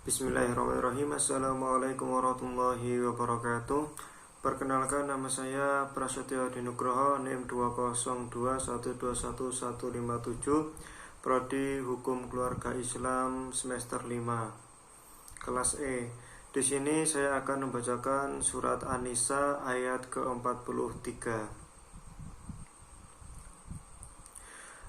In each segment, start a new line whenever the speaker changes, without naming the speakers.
Bismillahirrahmanirrahim. Assalamualaikum warahmatullahi wabarakatuh. Perkenalkan, nama saya Prasetyo Adi Nugroho, NIM 20212212157, Prodi Hukum Keluarga Islam semester 5, kelas E. Di sini saya akan membacakan surat An-Nisa ayat ke-43.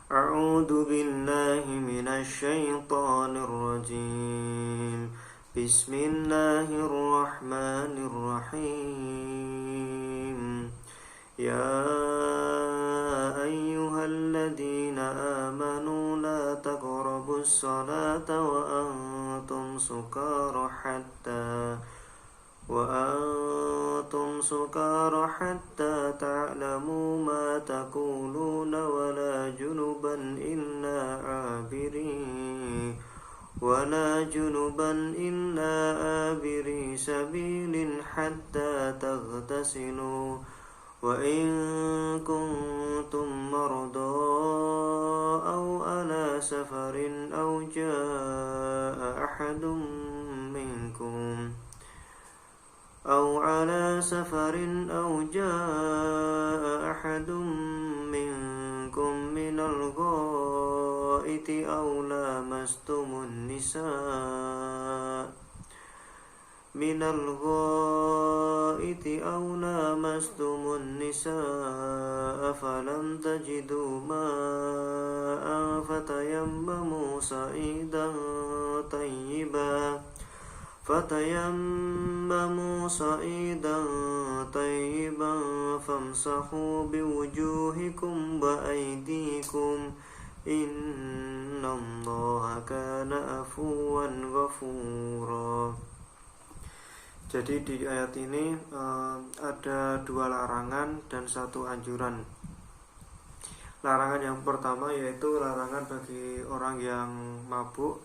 A'udzu billahi minasy syaithanir rajim. Bismillahirrahmanirrahim. Ya ayyuhalladzina amanu la taqrabus salata wa antum sukara حتى تعلموا ما تقولون ولا جنبا إلا عابري سبيل حتى تغتسلوا وإن كنتم مرضى أو على سفر أو جاء أحد منكم من الغائط أو لامستم النساء فلم تجدوا ماء فتيمموا صعيدا طيبا فامسحوا بوجوهكم وأيديكم إن الله كان عفوا غفورا. Jadi di ayat ini ada dua larangan dan satu anjuran. Larangan yang pertama yaitu larangan bagi orang yang mabuk,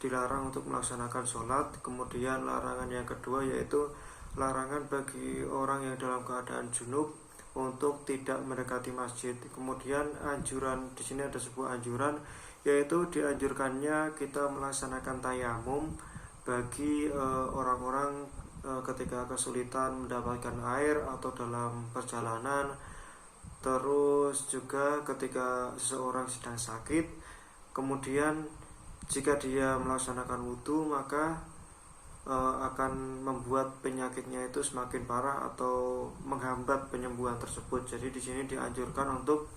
dilarang untuk melaksanakan sholat. Kemudian larangan yang kedua yaitu larangan bagi orang yang dalam keadaan junub untuk tidak mendekati masjid. Kemudian anjuran, di sini ada sebuah anjuran, yaitu dianjurkannya kita melaksanakan tayamum bagi orang-orang ketika kesulitan mendapatkan air atau dalam perjalanan. Terus juga ketika seseorang sedang sakit, kemudian jika dia melaksanakan wudhu maka akan membuat penyakitnya itu semakin parah atau menghambat penyembuhan tersebut. Jadi di sini dianjurkan untuk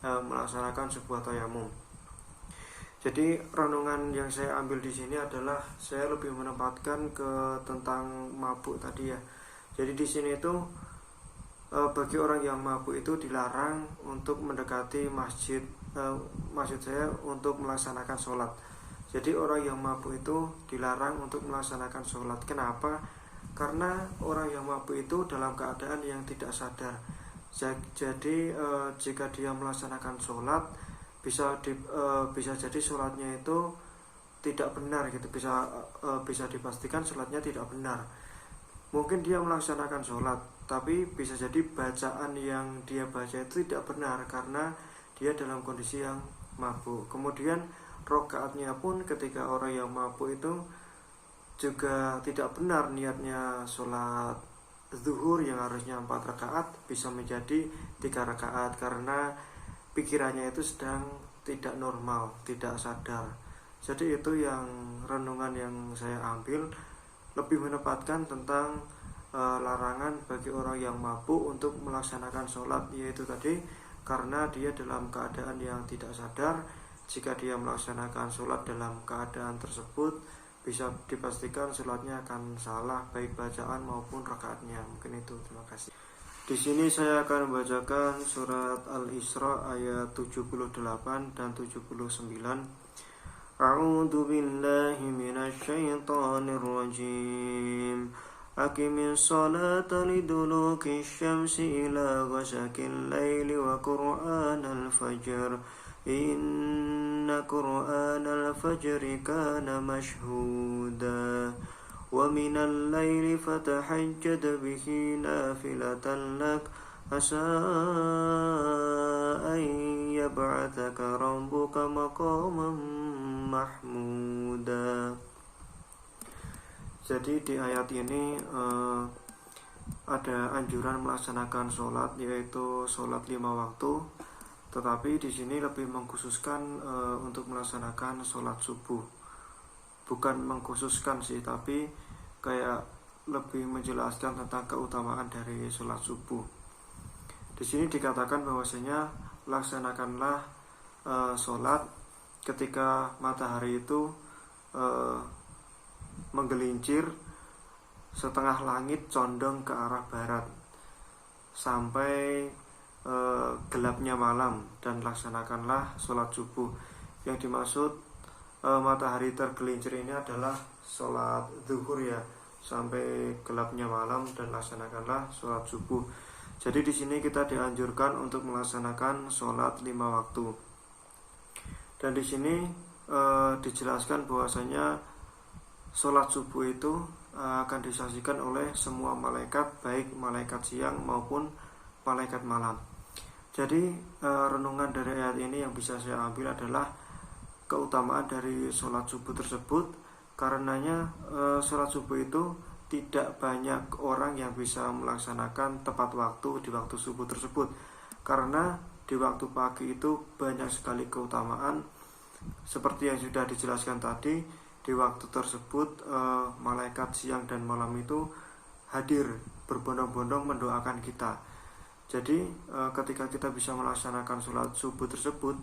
melaksanakan sebuah tayamum. Jadi renungan yang saya ambil di sini adalah saya lebih menempatkan ke tentang mabuk tadi ya. Jadi di sini itu bagi orang yang mabuk itu dilarang untuk mendekati masjid. Maksud saya untuk melaksanakan sholat. Jadi orang yang mabuk itu dilarang untuk melaksanakan sholat. Kenapa? Karena orang yang mabuk itu dalam keadaan yang tidak sadar. Jadi jika dia melaksanakan sholat, bisa jadi sholatnya itu tidak benar gitu. Bisa dipastikan sholatnya tidak benar. Mungkin dia melaksanakan sholat, tapi bisa jadi bacaan yang dia baca itu tidak benar karena dia dalam kondisi yang mabuk. Kemudian rakaatnya pun ketika orang yang mabuk itu juga tidak benar, niatnya sholat zuhur yang harusnya 4 rakaat bisa menjadi 3 rakaat karena pikirannya itu sedang tidak normal, tidak sadar. Jadi itu yang renungan yang saya ambil, lebih menempatkan tentang larangan bagi orang yang mabuk untuk melaksanakan sholat, yaitu tadi karena dia dalam keadaan yang tidak sadar. Jika dia melaksanakan sholat dalam keadaan tersebut, bisa dipastikan sholatnya akan salah, baik bacaan maupun rakaatnya. Mungkin itu, terima kasih. Di sini saya akan membacakan surat Al-Isra ayat 78 dan 79. A'udzu billahi minasy syaithanir rajim. Aqimis sholata liduluki syamsi ila ghasaqil laili wa qur'anal fajr. Inna Qur'anal fajri kana mashhuda wa minal laili fatahajjad bihi nafilatan lak asa an yab'athaka rabbuka maqaman mahmuda. Jadi di ayat ini ada anjuran melaksanakan sholat, yaitu sholat 5 waktu. Tetapi di sini lebih mengkhususkan untuk melaksanakan sholat subuh. Bukan mengkhususkan sih, tapi kayak lebih menjelaskan tentang keutamaan dari sholat subuh. Di sini dikatakan bahwasanya laksanakanlah sholat ketika matahari itu menggelincir setengah langit condong ke arah barat sampai gelapnya malam, dan laksanakanlah sholat subuh. Yang dimaksud matahari tergelincir ini adalah sholat zuhur ya, sampai gelapnya malam, dan laksanakanlah sholat subuh. Jadi di sini kita dianjurkan untuk melaksanakan sholat 5 waktu. Dan di sini dijelaskan bahwasanya sholat subuh itu akan disaksikan oleh semua malaikat, baik malaikat siang maupun malaikat malam. Jadi renungan dari ayat ini yang bisa saya ambil adalah keutamaan dari sholat subuh tersebut. Karenanya sholat subuh itu tidak banyak orang yang bisa melaksanakan tepat waktu di waktu subuh tersebut, karena di waktu pagi itu banyak sekali keutamaan. Seperti yang sudah dijelaskan tadi, di waktu tersebut malaikat siang dan malam itu hadir berbondong-bondong mendoakan kita. Jadi ketika kita bisa melaksanakan sholat subuh tersebut,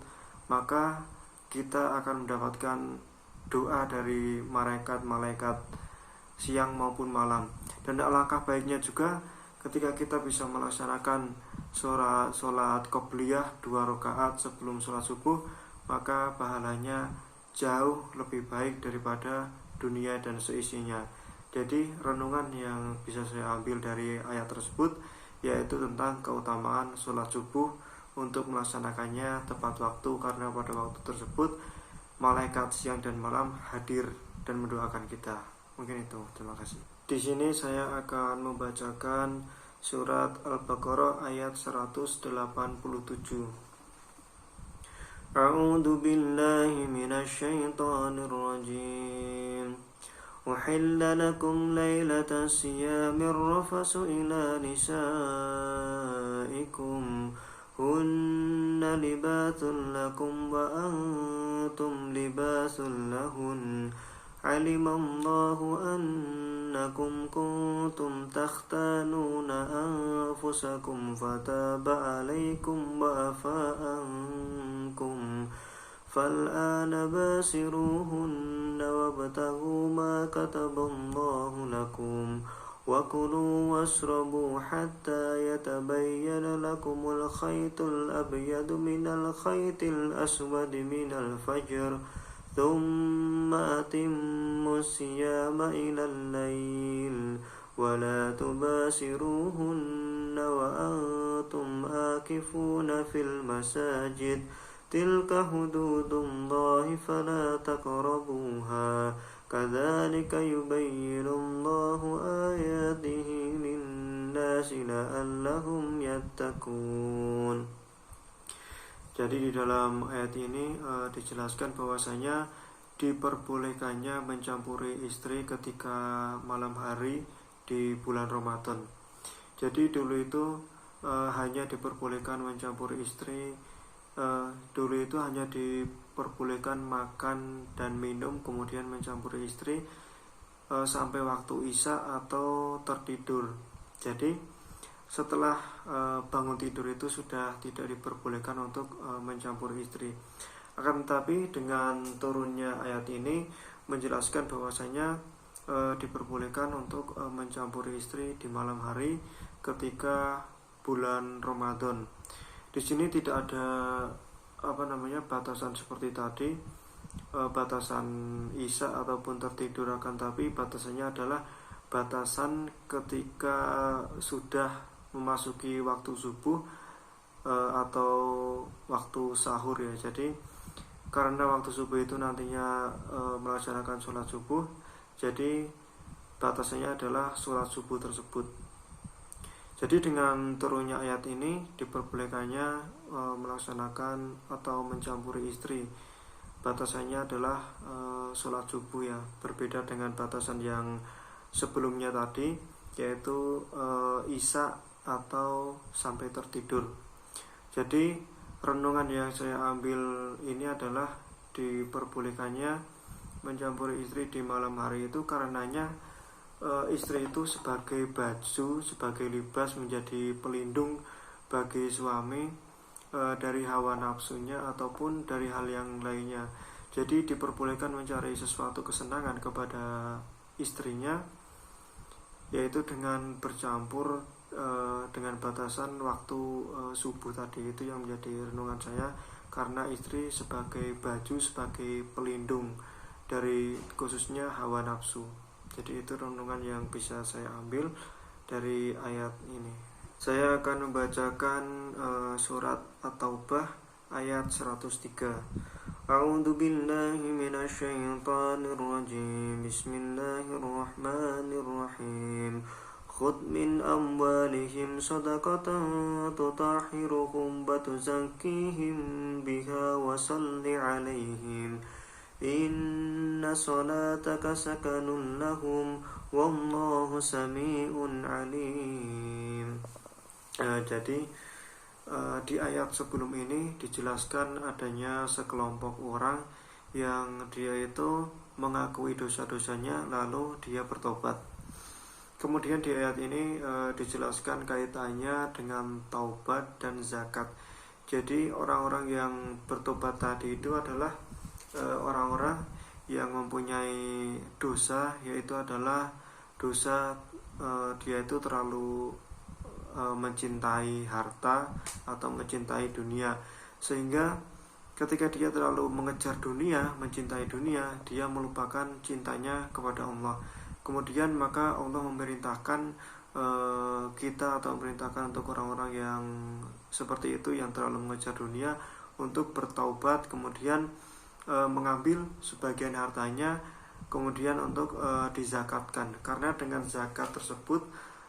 maka kita akan mendapatkan doa dari malaikat-malaikat siang maupun malam. Dan alangkah baiknya juga ketika kita bisa melaksanakan sholat qobliyah 2 rakaat sebelum sholat subuh, maka pahalanya jauh lebih baik daripada dunia dan seisinya. Jadi renungan yang bisa saya ambil dari ayat tersebut yaitu tentang keutamaan sholat subuh untuk melaksanakannya tepat waktu, karena pada waktu tersebut malaikat siang dan malam hadir dan mendoakan kita. Mungkin itu, terima kasih. Di sini saya akan membacakan surat Al-Baqarah ayat 187. A'udzu billahi minasyaitonir rajim. أحل لكم ليلة الصيام الرفث إلى نسائكم هن لباس لكم وأنتم لباس لهن علم الله أنكم كنتم تختانون أنفسكم فتاب عليكم وعفى عنكم فالآن باشروهن وابتغوا ما كتب الله لكم وكلوا واشربوا حتى يتبين لكم الخيط الأبيض من الخيط الأسود من الفجر ثم أتموا الصيام إلى الليل ولا تباشروهن وأنتم آكفون في المساجد تلك حدود الله فلا تقربوها كذلك يبين الله آياته للناس لعلهم يتقون. Jadi di dalam ayat ini dijelaskan bahwasanya diperbolehkannya mencampuri istri ketika malam hari di bulan Ramadan. Jadi dulu itu hanya diperbolehkan mencampuri istri. Dulu itu hanya diperbolehkan makan dan minum, kemudian mencampuri istri sampai waktu isya atau tertidur. Jadi setelah bangun tidur itu sudah tidak diperbolehkan untuk mencampuri istri. Akan tetapi dengan turunnya ayat ini menjelaskan bahwasanya diperbolehkan untuk mencampuri istri di malam hari ketika bulan Ramadan. Di sini tidak ada batasan seperti tadi, batasan isya ataupun tertidur, akan tapi batasannya adalah batasan ketika sudah memasuki waktu subuh atau waktu sahur ya. Jadi karena waktu subuh itu nantinya melaksanakan sholat subuh, jadi batasannya adalah sholat subuh tersebut. Jadi dengan turunnya ayat ini diperbolehkannya melaksanakan atau mencampuri istri. Batasannya adalah sholat subuh ya, berbeda dengan batasan yang sebelumnya tadi, yaitu isya atau sampai tertidur. Jadi renungan yang saya ambil ini adalah diperbolehkannya mencampuri istri di malam hari itu karenanya istri itu sebagai baju, sebagai libas, menjadi pelindung bagi suami dari hawa nafsunya ataupun dari hal yang lainnya. Jadi diperbolehkan mencari sesuatu kesenangan kepada istrinya, yaitu dengan bercampur dengan batasan waktu subuh tadi. Itu yang menjadi renungan saya, karena istri sebagai baju, sebagai pelindung dari khususnya hawa nafsu. Jadi itu renungan yang bisa saya ambil dari ayat ini. Saya akan membacakan surat At-Taubah ayat 103. A'udzu billahi minasyaitonir rajim. Bismillahirrahmanirrahim. Khudh min amwalihim shadaqatan tutahhiruhum wa tuzakkihim biha wa shalli 'alaihim. Inna salataka sakanun lahum wallahu sami'un 'alim. Jadi di ayat sebelum ini dijelaskan adanya sekelompok orang yang dia itu mengakui dosa-dosanya lalu dia bertobat. Kemudian di ayat ini dijelaskan kaitannya dengan taubat dan zakat. Jadi orang-orang yang bertobat tadi itu adalah orang-orang yang mempunyai dosa, yaitu adalah dosa dia itu terlalu mencintai harta atau mencintai dunia, sehingga ketika dia terlalu mengejar dunia, mencintai dunia, dia melupakan cintanya kepada Allah. Kemudian maka Allah memerintahkan kita atau memerintahkan untuk orang-orang yang seperti itu, yang terlalu mengejar dunia, untuk bertaubat, kemudian mengambil sebagian hartanya, kemudian untuk dizakatkan, karena dengan zakat tersebut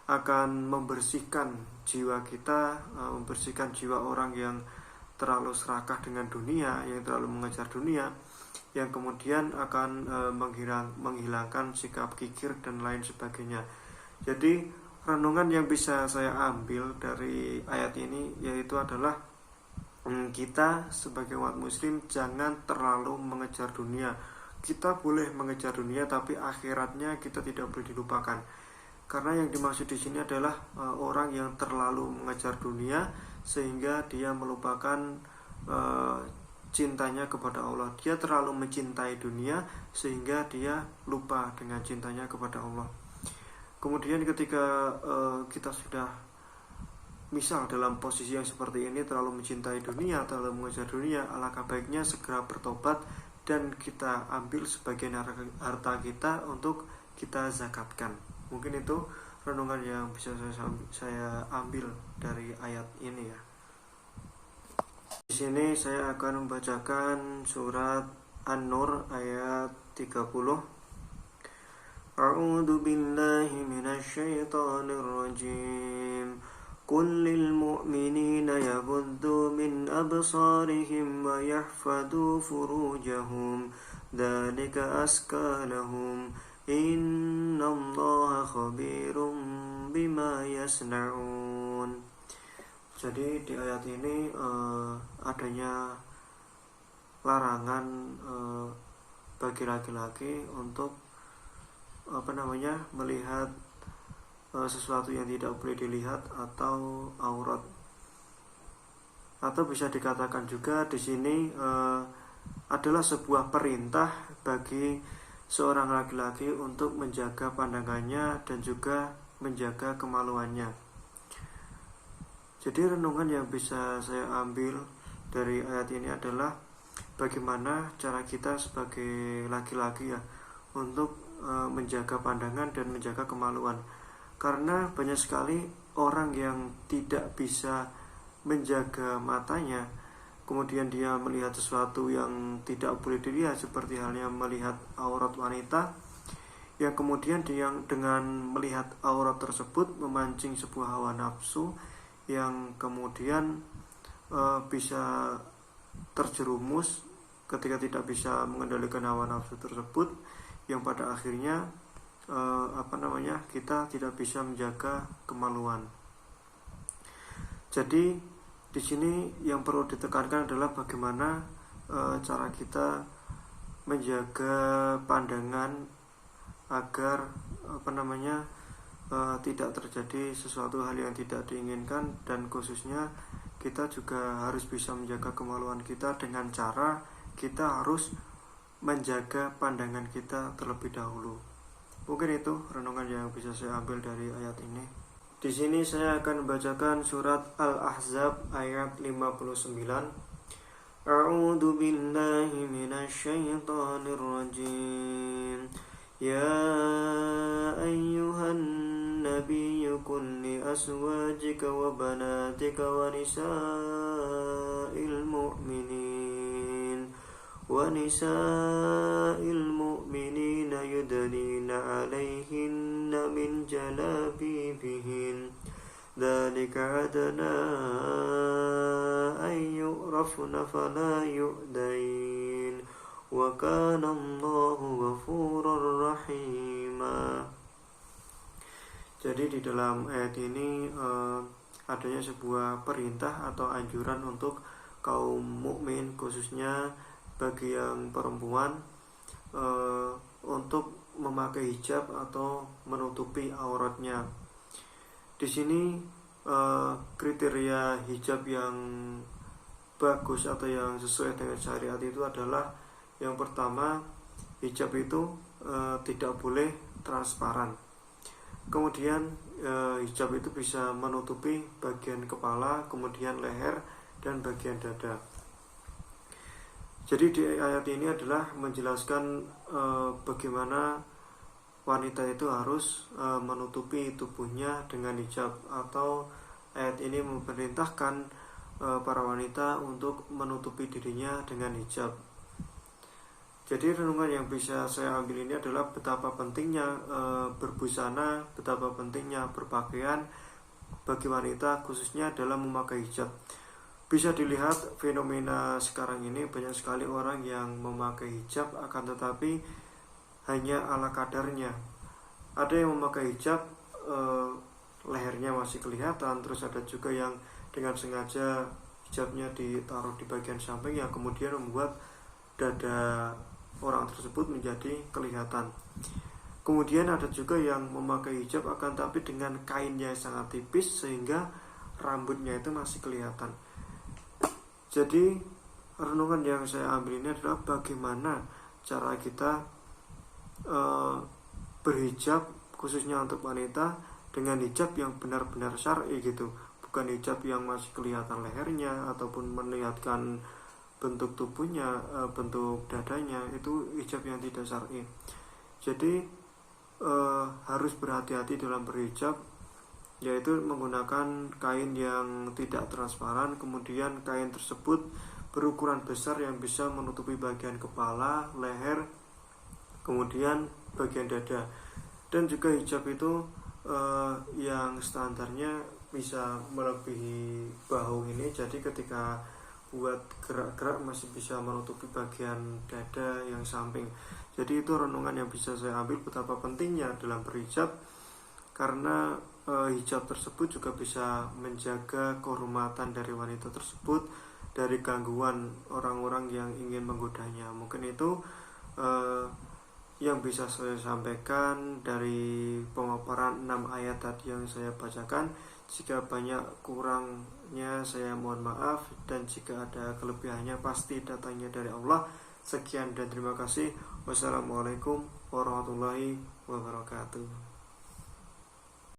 akan membersihkan jiwa kita, membersihkan jiwa orang yang terlalu serakah dengan dunia, yang terlalu mengejar dunia, yang kemudian akan menghilangkan sikap kikir dan lain sebagainya. Jadi renungan yang bisa saya ambil dari ayat ini yaitu adalah kita sebagai umat muslim jangan terlalu mengejar dunia. Kita boleh mengejar dunia, tapi akhiratnya kita tidak boleh dilupakan. Karena yang dimaksud di sini adalah orang yang terlalu mengejar dunia sehingga dia melupakan cintanya kepada Allah. Dia terlalu mencintai dunia sehingga dia lupa dengan cintanya kepada Allah. Kemudian ketika kita sudah misal dalam posisi yang seperti ini, terlalu mencintai dunia, terlalu mengejar dunia, alangkah baiknya segera bertobat dan kita ambil sebagian harta kita untuk kita zakatkan. Mungkin itu renungan yang bisa saya ambil dari ayat ini ya. Di sini saya akan membacakan surat An-Nur ayat 30. A'udzu billahi minasyaitonir rajim. Qul lil mu'minina yaghuddu min absarihim wa yahfadhu furujahum dzalika azka lahum. Innallaha khabirum bima yasna'un. Jadi di ayat ini adanya larangan bagi laki-laki untuk melihat sesuatu yang tidak boleh dilihat atau aurat. Atau bisa dikatakan juga di sini adalah sebuah perintah bagi seorang laki-laki untuk menjaga pandangannya dan juga menjaga kemaluannya. Jadi renungan yang bisa saya ambil dari ayat ini adalah bagaimana cara kita sebagai laki-laki ya untuk menjaga pandangan dan menjaga kemaluan. Karena banyak sekali orang yang tidak bisa menjaga matanya, kemudian dia melihat sesuatu yang tidak boleh dilihat, seperti halnya melihat aurat wanita, yang kemudian dia dengan melihat aurat tersebut memancing sebuah hawa nafsu yang kemudian bisa terjerumus ketika tidak bisa mengendalikan hawa nafsu tersebut, yang pada akhirnya kita tidak bisa menjaga kemaluan. Jadi di sini yang perlu ditekankan adalah bagaimana cara kita menjaga pandangan agar tidak terjadi sesuatu hal yang tidak diinginkan, dan khususnya kita juga harus bisa menjaga kemaluan kita dengan cara kita harus menjaga pandangan kita terlebih dahulu. Mungkin itu renungan yang bisa saya ambil dari ayat ini. Di sini saya akan membacakan surat Al-Ahzab ayat 59. A'udzu billahi minasyaitonir rajim. Ya ayyuhan nabiyyu qul li azwajika wa banatika wa nisa'il mu'minin yudnina 'alaihinna min jalabibihin dzalika adna ay yu'rafna fala yu'dain wa kana Allahu ghafurur rahima. Jadi di dalam ayat ini adanya sebuah perintah atau anjuran untuk kaum mukmin, khususnya bagi yang perempuan, untuk memakai hijab atau menutupi auratnya. Di sini kriteria hijab yang bagus atau yang sesuai dengan syariat itu adalah, yang pertama, hijab itu tidak boleh transparan. Kemudian hijab itu bisa menutupi bagian kepala, kemudian leher, dan bagian dada. Jadi di ayat ini adalah menjelaskan bagaimana wanita itu harus menutupi tubuhnya dengan hijab, atau ayat ini memerintahkan para wanita untuk menutupi dirinya dengan hijab. Jadi renungan yang bisa saya ambil ini adalah betapa pentingnya berbusana, betapa pentingnya berpakaian bagi wanita, khususnya dalam memakai hijab. Bisa dilihat fenomena sekarang ini, banyak sekali orang yang memakai hijab akan tetapi hanya ala kadarnya. Ada yang memakai hijab lehernya masih kelihatan, terus ada juga yang dengan sengaja hijabnya ditaruh di bagian samping yang kemudian membuat dada orang tersebut menjadi kelihatan. Kemudian ada juga yang memakai hijab akan tapi dengan kainnya sangat tipis sehingga rambutnya itu masih kelihatan. Jadi renungan yang saya ambil ini adalah bagaimana cara kita berhijab, khususnya untuk wanita, dengan hijab yang benar-benar syar'i gitu, bukan hijab yang masih kelihatan lehernya ataupun melihatkan bentuk tubuhnya, bentuk dadanya. Itu hijab yang tidak syar'i. Jadi harus berhati-hati dalam berhijab, yaitu menggunakan kain yang tidak transparan, kemudian kain tersebut berukuran besar yang bisa menutupi bagian kepala, leher, kemudian bagian dada. Dan juga hijab itu yang standarnya bisa melebihi bahu ini, jadi ketika buat gerak-gerak masih bisa menutupi bagian dada yang samping. Jadi itu renungan yang bisa saya ambil, betapa pentingnya dalam berhijab, karena hijab tersebut juga bisa menjaga kehormatan dari wanita tersebut dari gangguan orang-orang yang ingin menggodanya. Mungkin itu yang bisa saya sampaikan dari pemaparan 6 ayat tadi yang saya bacakan. Jika banyak kurangnya saya mohon maaf, dan jika ada kelebihannya pasti datangnya dari Allah. Sekian dan terima kasih. Wassalamualaikum warahmatullahi wabarakatuh.